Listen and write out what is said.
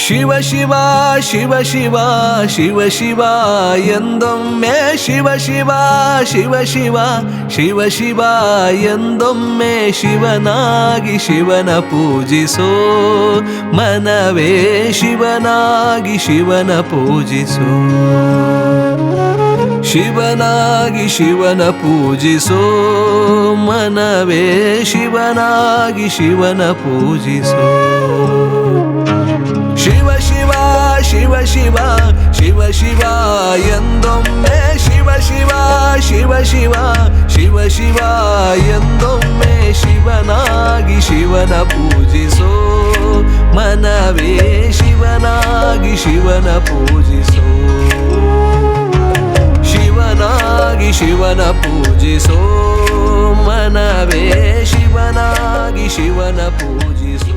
ಶಿವ ಶಿವ ಶಿವ ಶಿವ ಶಿವ ಶಿವ ಎಂದೊಮ್ಮೆ ಶಿವ ಶಿವ ಶಿವ ಶಿವ ಶಿವ ಶಿವ ಎಂದೊಮ್ಮೆ ಶಿವನಾಗಿ ಶಿವನ ಪೂಜಿಸೋ ಮನವೇ ಶಿವನಾಗಿ ಶಿವನ ಪೂಜಿಸೋ ಶಿವನಾಗಿ ಶಿವನ ಪೂಜಿಸೋ ಮನವೇ ಶಿವನಾಗಿ ಶಿವನ ಪೂಜಿಸೋ ಶಿವ ಶಿವ ಶಿವ ಶಿವ ಶಿವ ಶಿವ ಎಂದೊಮ್ಮೆ ಶಿವ ಶಿವ ಶಿವ ಶಿವ ಶಿವ ಶಿವ ಎಂದೊಮ್ಮೆ ಶಿವನಾಗಿ ಶಿವನ ಪೂಜಿಸೋ ಮನವೇ ಶಿವನಾಗಿ ಶಿವನ ಪೂಜಿಸೋ ಶಿವನಾಗಿ ಶಿವನ ಪೂಜಿಸೋ ಮನವೇ ಶಿವನಾಗಿ ಶಿವನ ಪೂಜಿಸೋ